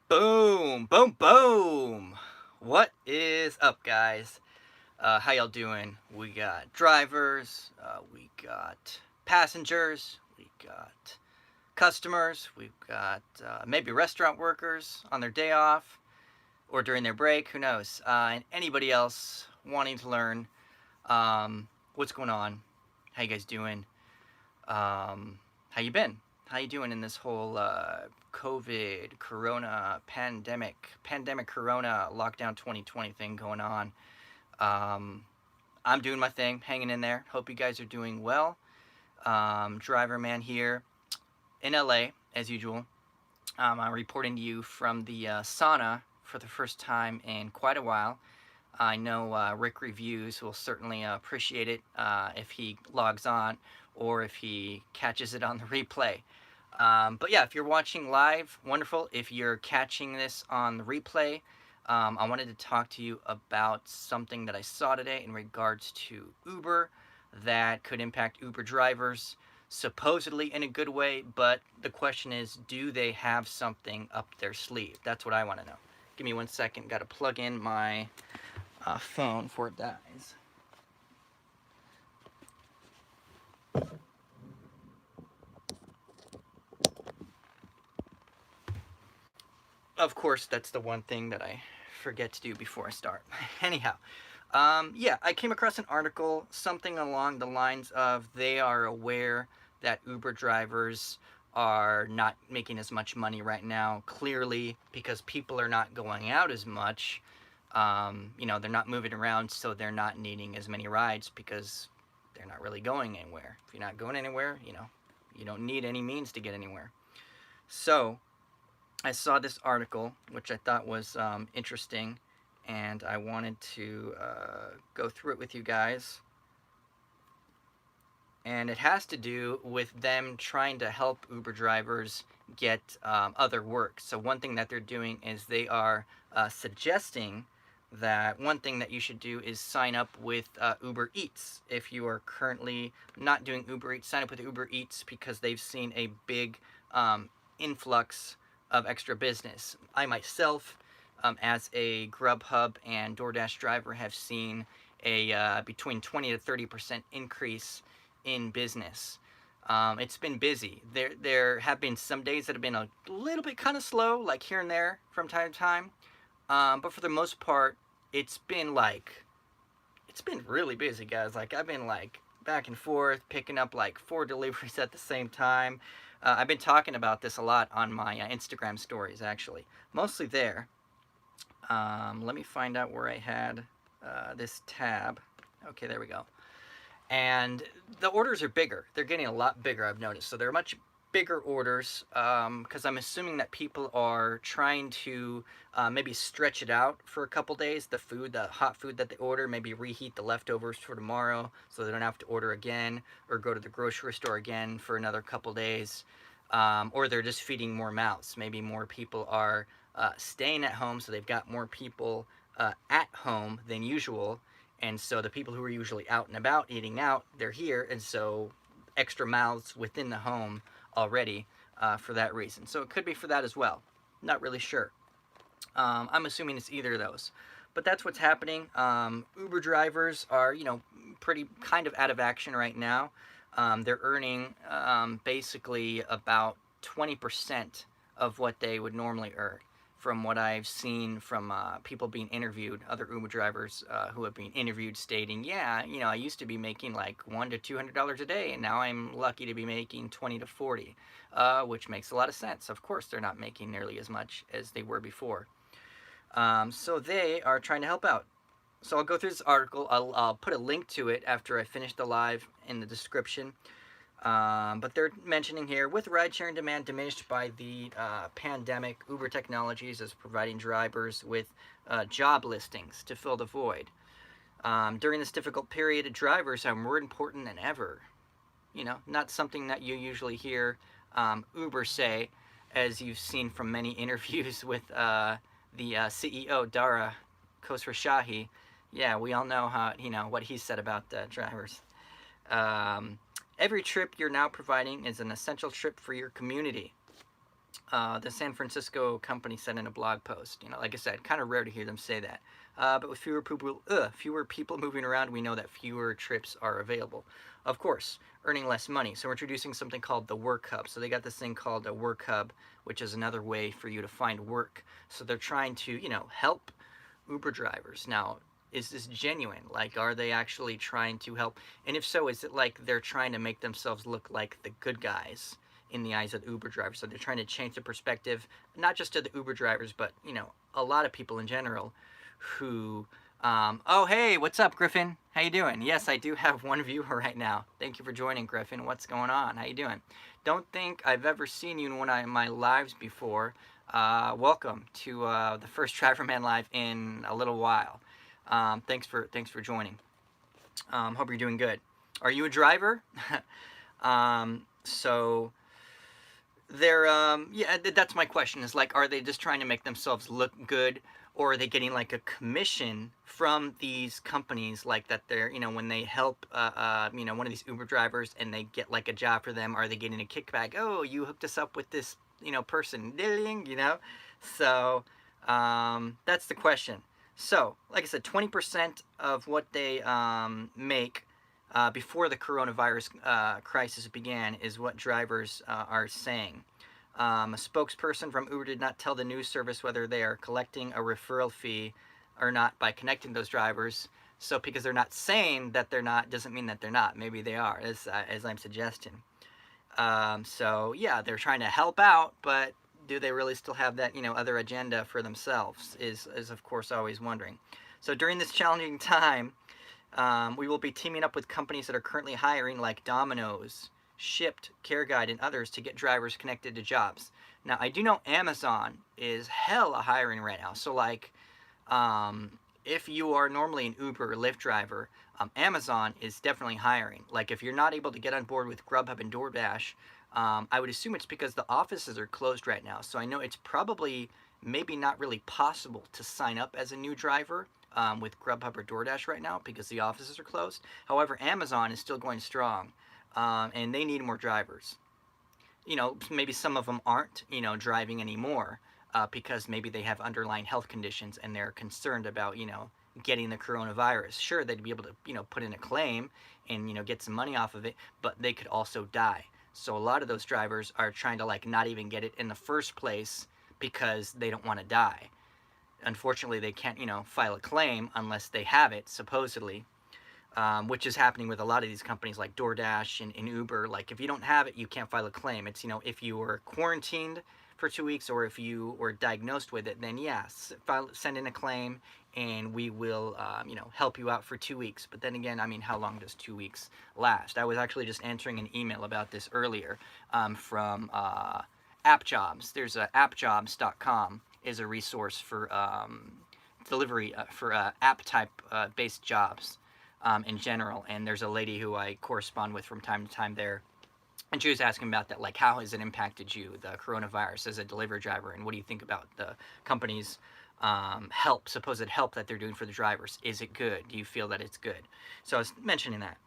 Boom, boom, boom. What is up, guys? How y'all doing? We got drivers, we got passengers, we got customers, we've got maybe restaurant workers on their day off or during their break, who knows? And anybody else wanting to learn what's going on, how you guys doing, how you been? How you doing in this whole COVID, Corona, pandemicorona, lockdown 2020 thing going on? Um, I'm doing my thing, hanging in there. Hope you guys are doing well. Driver man here in LA as usual. I'm reporting to you from the sauna for the first time in quite a while. I know Rick Reviews will certainly appreciate it if he logs on or if he catches it on the replay. But yeah, if you're watching live, wonderful. If you're catching this on the replay, I wanted to talk to you about something that I saw today in regards to Uber that could impact Uber drivers, supposedly in a good way, but the question is, do they have something up their sleeve? That's what I want to know. Give me 1 second. Got to plug in my phone before it dies. Of course, that's the one thing that I forget to do before I start. Anyhow, yeah, I came across an article, something along the lines of they are aware that Uber drivers are not making as much money right now, clearly because people are not going out as much. They're not moving around, so they're not needing as many rides because they're not really going anywhere. If you're not going anywhere, you don't need any means to get anywhere. So, I saw this article, which I thought was interesting, and I wanted to go through it with you guys. And it has to do with them trying to help Uber drivers get other work. So, one thing that they're doing is they are suggesting that one thing that you should do is sign up with Uber Eats. If you are currently not doing Uber Eats, sign up with Uber Eats because they've seen a big influx of extra business. I myself, as a Grubhub and DoorDash driver, have seen a between 20 to 30% increase in business. It's been busy. There have been some days that have been a little bit kind of slow, like here and there from time to time. But for the most part, it's been really busy, guys. Like I've been like back and forth, picking up like 4 deliveries at the same time. I've been talking about this a lot on my Instagram stories, actually. Mostly there. Let me find out where I had this tab. Okay, there we go. And the orders are bigger. They're getting a lot bigger, I've noticed. So they're much bigger orders because I'm assuming that people are trying to maybe stretch it out for a couple days. The hot food that they order, maybe reheat the leftovers for tomorrow so they don't have to order again or go to the grocery store again for another couple days. Or they're just feeding more mouths. Maybe more people are staying at home, so they've got more people at home than usual. And so the people who are usually out and about eating out, they're here, and so extra mouths within the home already for that reason. So it could be for that as well. Not really sure. I'm assuming it's either of those. But that's what's happening. Uber drivers are, pretty kind of out of action right now. They're earning basically about 20% of what they would normally earn from what I've seen from people being interviewed, other Uber drivers who have been interviewed stating, yeah, I used to be making like $100 to $200 a day, and now I'm lucky to be making 20 to 40, which makes a lot of sense. Of course, they're not making nearly as much as they were before. So they are trying to help out. So I'll go through this article. I'll put a link to it after I finish the live in the description. But they're mentioning here, with ride-sharing demand diminished by the pandemic, Uber Technologies is providing drivers with job listings to fill the void. During this difficult period, drivers are more important than ever. Not something that you usually hear Uber say, as you've seen from many interviews with the CEO, Dara Khosrowshahi. Yeah, we all know what he said about drivers. Every trip you're now providing is an essential trip for your community. The San Francisco company said in a blog post. You know, like I said, kind of rare to hear them say that. But with fewer people moving around, we know that fewer trips are available. Of course, earning less money. So we're introducing something called the Work Hub. So they got this thing called a Work Hub, which is another way for you to find work. So they're trying to, help Uber drivers. Now, is this genuine? Like, are they actually trying to help? And if so, is it like they're trying to make themselves look like the good guys in the eyes of the Uber drivers? So they're trying to change the perspective, not just to the Uber drivers, but, a lot of people in general who, oh, hey, what's up, Griffin? How you doing? Yes, I do have one viewer right now. Thank you for joining, Griffin. What's going on? How you doing? Don't think I've ever seen you in one of my lives before. Welcome to the first Driverman Live in a little while. Thanks for joining. Hope you're doing good. Are you a driver? So they're yeah, that's my question. Is like, are they just trying to make themselves look good, or are they getting like a commission from these companies, like that they're, when they help one of these Uber drivers and they get like a job for them? Are they getting a kickback? Oh, you hooked us up with this person, so that's the question. So, like I said, 20% of what they make before the coronavirus crisis began is what drivers are saying. A spokesperson from Uber did not tell the news service whether they are collecting a referral fee or not by connecting those drivers. So, because they're not saying that they're not, doesn't mean that they're not. Maybe they are, as I'm suggesting. So, yeah, they're trying to help out, but do they really still have that, other agenda for themselves is of course always wondering. So during this challenging time, we will be teaming up with companies that are currently hiring, like Domino's, Shipt, CareGuide, and others, to get drivers connected to jobs. Now, I do know Amazon is hella hiring right now. So, like, if you are normally an Uber or Lyft driver, Amazon is definitely hiring. Like, if you're not able to get on board with Grubhub and DoorDash, I would assume it's because the offices are closed right now. So I know it's probably maybe not really possible to sign up as a new driver with Grubhub or DoorDash right now because the offices are closed. However, Amazon is still going strong, and they need more drivers. Maybe some of them aren't, driving anymore because maybe they have underlying health conditions and they're concerned about, getting the coronavirus. Sure, they'd be able to, put in a claim and, get some money off of it, but they could also die. So a lot of those drivers are trying to like not even get it in the first place because they don't want to die. Unfortunately, they can't, file a claim unless they have it, supposedly, which is happening with a lot of these companies like DoorDash and Uber. Like, if you don't have it, you can't file a claim. It's, if you were quarantined for 2 weeks or if you were diagnosed with it, then yes, send in a claim and we will, help you out for 2 weeks. But then again, I mean, how long does 2 weeks last? I was actually just answering an email about this earlier from AppJobs. There's appjobs.com is a resource for delivery for app type based jobs in general. And there's a lady who I correspond with from time to time there. And she was asking about that, like, how has it impacted you, the coronavirus, as a delivery driver, and what do you think about the company's supposed help that they're doing for the drivers? Is it good? Do you feel that it's good? So I was mentioning that.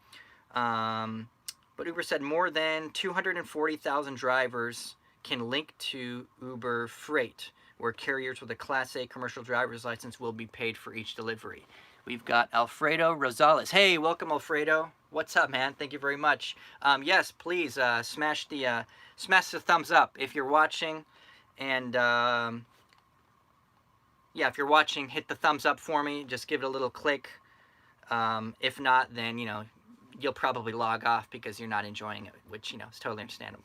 But Uber said more than 240,000 drivers can link to Uber Freight, where carriers with a Class A commercial driver's license will be paid for each delivery. We've got Alfredo Rosales. Hey, welcome, Alfredo. What's up, man? Thank you very much. Yes, please smash the thumbs up if you're watching, and yeah, if you're watching, hit the thumbs up for me. Just give it a little click. If not, then you'll probably log off because you're not enjoying it, which is totally understandable.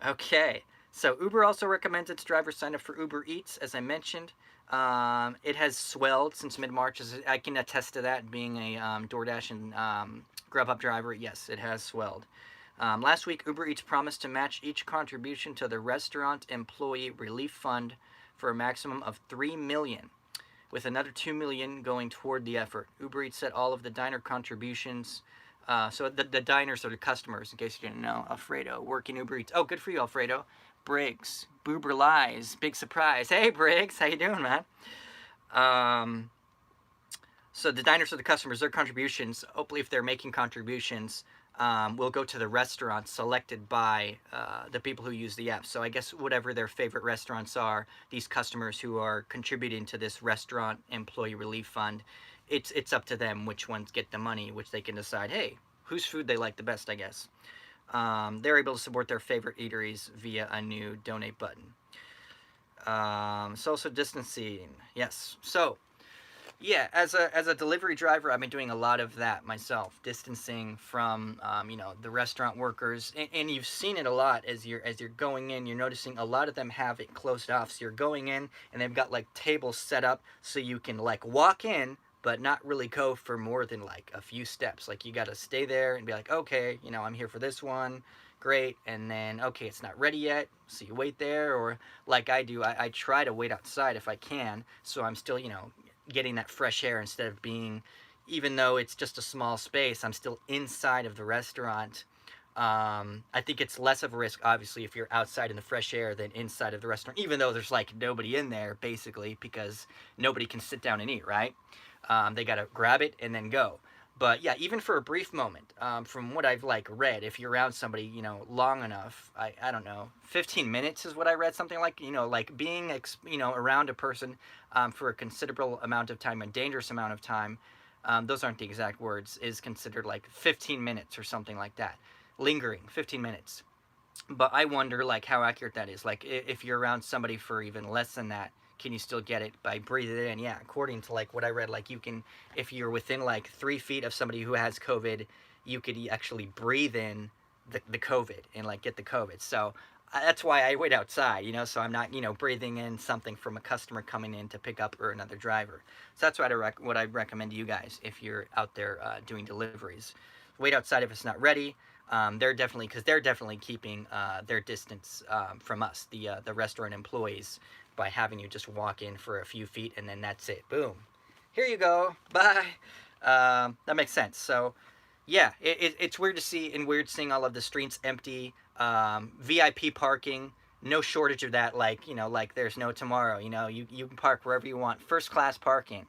Okay, so Uber also recommends its drivers sign up for Uber Eats, as I mentioned. It has swelled since mid-March. I can attest to that, being a DoorDash and Grubhub driver. Yes, it has swelled. Last week, Uber Eats promised to match each contribution to the Restaurant Employee Relief Fund for a maximum of $3 million, with another $2 million going toward the effort. Uber Eats said all of the diner contributions. So the diners are the customers, in case you didn't know. Alfredo, working Uber Eats. Oh, good for you, Alfredo. Briggs, Boober Lies, big surprise. Hey, Briggs, how you doing, man? So the diners are the customers, their contributions. Hopefully, if they're making contributions, will go to the restaurant selected by the people who use the app. So I guess whatever their favorite restaurants are, these customers who are contributing to this restaurant employee relief fund, it's up to them which ones get the money, which they can decide, hey, whose food they like the best, I guess. They're able to support their favorite eateries via a new donate button. Social distancing, yes. So yeah, as a delivery driver, I've been doing a lot of that myself, distancing from the restaurant workers, and you've seen it a lot as you're going in. You're noticing a lot of them have it closed off. So you're going in, and they've got like tables set up so you can like walk in, but not really go for more than like a few steps. Like you got to stay there and be like, okay, I'm here for this one. Great, and then okay, it's not ready yet, so you wait there, or like I do, I try to wait outside if I can, so I'm still getting that fresh air instead of being, even though it's just a small space, I'm still inside of the restaurant. I think it's less of a risk, obviously, if you're outside in the fresh air than inside of the restaurant, even though there's like nobody in there, basically, because nobody can sit down and eat, right? They gotta grab it and then go. But yeah, even for a brief moment, from what I've like read, if you're around somebody, long enough, I don't know, 15 minutes is what I read, something like, like being, around a person for a considerable amount of time, a dangerous amount of time, those aren't the exact words, is considered like 15 minutes or something like that. Lingering, 15 minutes. But I wonder like how accurate that is. Like if you're around somebody for even less than that, can you still get it by breathing it in? Yeah, according to like what I read, like you can, if you're within like 3 feet of somebody who has COVID, you could actually breathe in the COVID and like get the COVID. So that's why I wait outside, so I'm not, breathing in something from a customer coming in to pick up or another driver. So that's what I recommend to you guys if you're out there doing deliveries. Wait outside if it's not ready. They're definitely keeping their distance from us, the restaurant employees, by having you just walk in for a few feet and then that's it. Boom. Here you go. Bye. That makes sense. So, yeah, it's weird to see and weird seeing all of the streets empty. VIP parking, no shortage of that. Like like there's no tomorrow. You can park wherever you want. First class parking.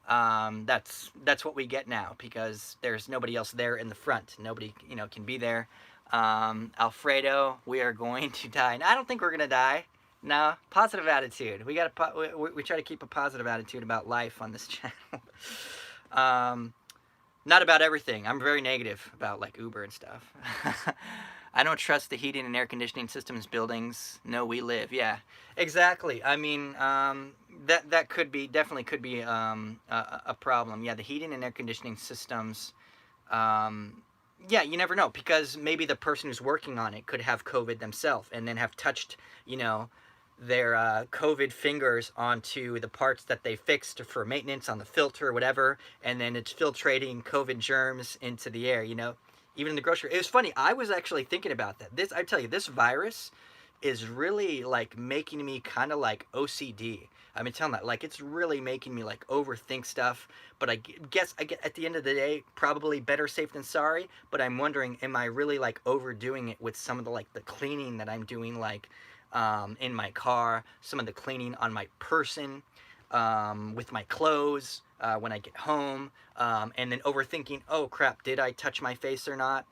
That's what we get now because there's nobody else there in the front. Nobody can be there. Alfredo, we are going to die. And I don't think we're gonna die. No, positive attitude. We try to keep a positive attitude about life on this channel. Not about everything. I'm very negative about like Uber and stuff. I don't trust the heating and air conditioning systems buildings. No, we live. Yeah, exactly. I mean, that definitely could be a problem. Yeah, the heating and air conditioning systems. Yeah, you never know because maybe the person who's working on it could have COVID themselves and then have touched, their COVID fingers onto the parts that they fixed for maintenance on the filter or whatever, and then it's filtrating COVID germs into the air, even in the grocery. It was funny. I was actually thinking about that. I tell you, this virus is really like making me kind of like OCD. I've been telling that, like it's really making me like overthink stuff. But I guess at the end of the day, probably better safe than sorry. But I'm wondering, am I really like overdoing it with some of the like the cleaning that I'm doing, like in my car, some of the cleaning on my person, with my clothes when I get home, and then overthinking, oh crap, did I touch my face or not?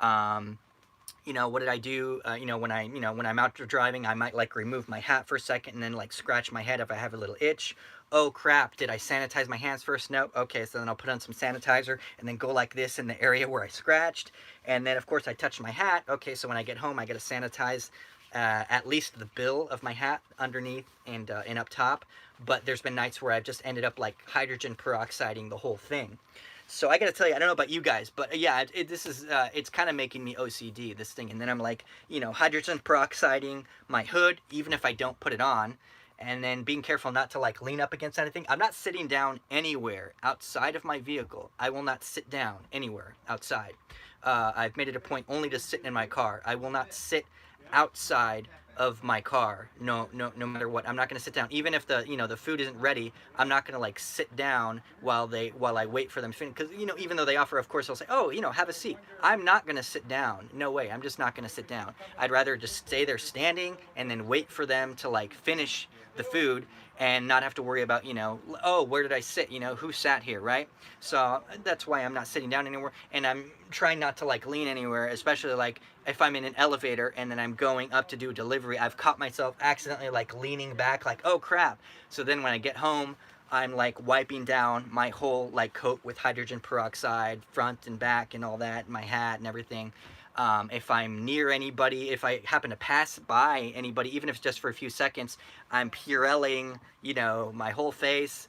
What did I do? When I'm out driving, I might like remove my hat for a second and then like scratch my head if I have a little itch. Oh crap, did I sanitize my hands first? No. Okay, so then I'll put on some sanitizer and then go like this in the area where I scratched. And then of course I touched my hat. Okay, so when I get home, I gotta sanitize at least the bill of my hat underneath and up top. But there's been nights where I've just ended up like hydrogen peroxiding the whole thing. So I gotta tell you, I don't know about you guys, but yeah, it's kind of making me OCD, this thing. And then I'm like, hydrogen peroxiding my hood, even if I don't put it on, and then being careful not to like lean up against anything. I'm not sitting down anywhere outside of my vehicle. I will not sit down anywhere outside. I've made it a point only to sit in my car. I will not sit outside of my car, no matter what. I'm not going to sit down, even if the food isn't ready. I'm not going to like sit down while I wait for them to finish, because even though they offer, of course they'll say, oh, have a seat. I'm not going to sit down. No way. I'm just not going to sit down. I'd rather just stay there standing and then wait for them to like finish the food, and not have to worry about, oh, where did I sit? Who sat here, right? So that's why I'm not sitting down anywhere, and I'm trying not to like lean anywhere, especially like if I'm in an elevator and then I'm going up to do a delivery. I've caught myself accidentally like leaning back, like, oh crap. So then when I get home, I'm like wiping down my whole like coat with hydrogen peroxide, front and back and all that, my hat and everything. If I'm near anybody, if I happen to pass by anybody, even if it's just for a few seconds, I'm Purellaing, my whole face.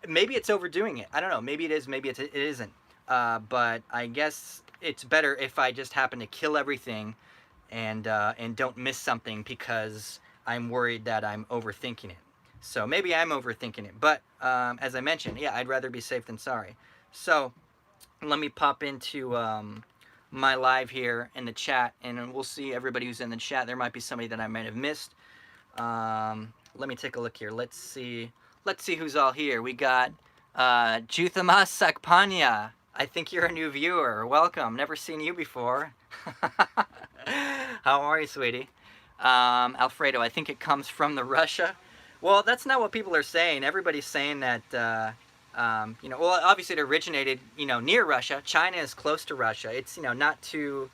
Maybe it's overdoing it. I don't know. Maybe it is. Maybe it isn't. But I guess it's better if I just happen to kill everything and don't miss something because I'm worried that I'm overthinking it. So maybe I'm overthinking it. But as I mentioned, yeah, I'd rather be safe than sorry. So let me pop into my live here in the chat, and we'll see everybody who's in the chat. There might be somebody that I might have missed. Let me take a look here. Let's see who's all here. We got Juthama Sakpanya. I think you're a new viewer. Welcome. Never seen you before. How are you, sweetie? Alfredo, I think it comes from the Russia. Well, that's not what people are saying. Everybody's saying that, well, obviously it originated, near Russia. China is close to Russia. It's, not too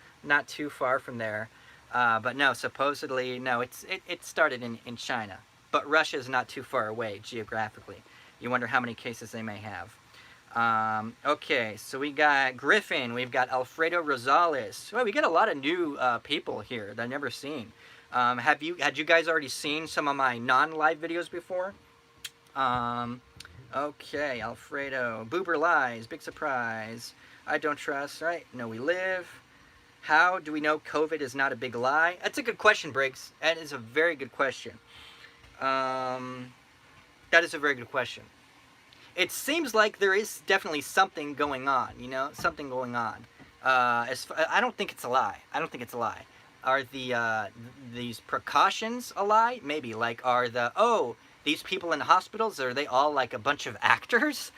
far from there. But no, supposedly, no, it started in China. But Russia is not too far away geographically. You wonder how many cases they may have. Okay, so we got Griffin. We've got Alfredo Rosales. Well, we get a lot of new people here that I've never seen. Had you guys already seen some of my non-live videos before? Okay, Alfredo. Boober lies. Big surprise. I don't trust. Right? No, we live. How do we know COVID is not a big lie? That's a good question, Briggs. That is a very good question. That is a very good question. It seems like there is definitely something going on, something going on. I don't think it's a lie. I don't think it's a lie. Are these precautions a lie? Maybe. Like, are these people in hospitals, are they all like a bunch of actors,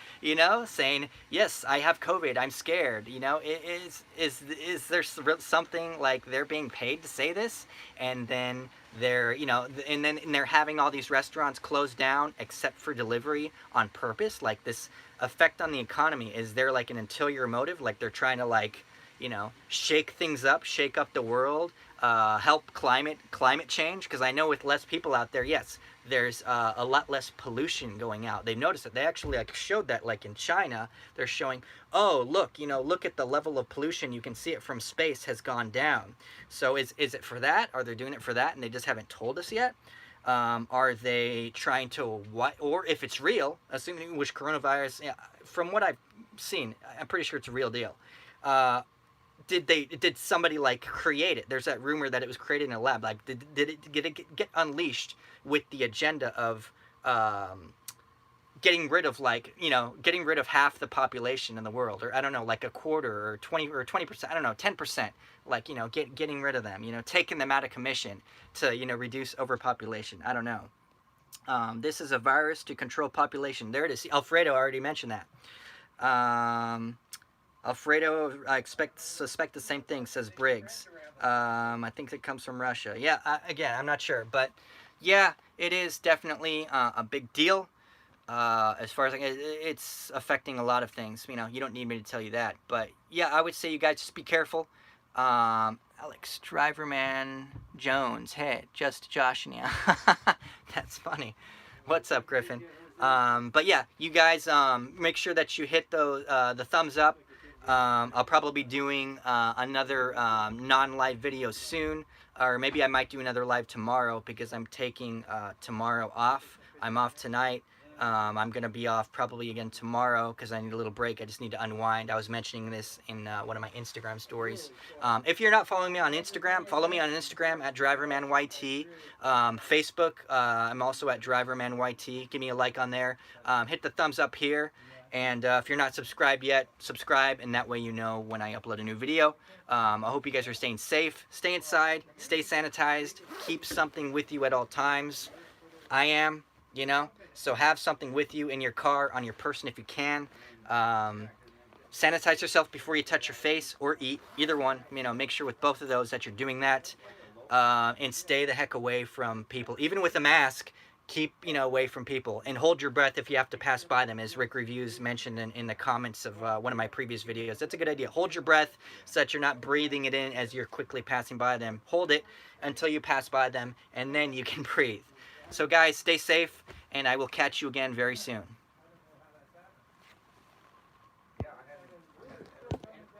saying, yes, I have COVID, I'm scared, is there something like they're being paid to say this? And then they're, and they're having all these restaurants closed down except for delivery on purpose? Like, this effect on the economy, is there like an ulterior motive? Like they're trying to like, shake things up, shake up the world, help climate change? Because I know with less people out there, yes, there's a lot less pollution going out. They've noticed it. They actually like showed that, like in China, they're showing, oh, look, look at the level of pollution. You can see it from space has gone down. So is it for that? Are they doing it for that and they just haven't told us yet? Are they trying to what? Or if it's real, assuming which coronavirus, yeah, from what I've seen, I'm pretty sure it's a real deal. Did somebody like create it? There's that rumor that it was created in a lab. Like, did it get unleashed with the agenda of getting rid of getting rid of half the population in the world, or I don't know, like a quarter or 20%, I don't know, 10%, like, getting rid of them, taking them out of commission to, reduce overpopulation. I don't know. This is a virus to control population. There it is. Alfredo already mentioned that. Alfredo, I suspect the same thing, says Briggs. I think it comes from Russia. Yeah, again, I'm not sure. But, yeah, it is definitely a big deal. As far as it's affecting a lot of things. You don't need me to tell you that. But, yeah, I would say you guys just be careful. Alex, Driverman Jones. Hey, just Josh and yeah. That's funny. What's up, Griffin? But, yeah, you guys make sure that you hit the thumbs up. I'll probably be doing another non-live video soon, or maybe I might do another live tomorrow because I'm taking tomorrow off. I'm off tonight. I'm going to be off probably again tomorrow because I need a little break. I just need to unwind. I was mentioning this in one of my Instagram stories. If you're not following me on Instagram, follow me on Instagram at drivermanYT. Facebook, I'm also at drivermanYT. Give me a like on there. Hit the thumbs up here. And if you're not subscribed yet, subscribe, and that way you know when I upload a new video. I hope you guys are staying safe. Stay inside. Stay sanitized. Keep something with you at all times. I am, So have something with you in your car, on your person if you can. Sanitize yourself before you touch your face or eat. Either one. Make sure with both of those that you're doing that. And stay the heck away from people. Even with a mask, keep, away from people, and hold your breath if you have to pass by them, as Rick Reviews mentioned in the comments of one of my previous videos. That's a good idea. Hold your breath so that you're not breathing it in as you're quickly passing by them. Hold it until you pass by them, and then you can breathe. So guys, stay safe, and I will catch you again very soon.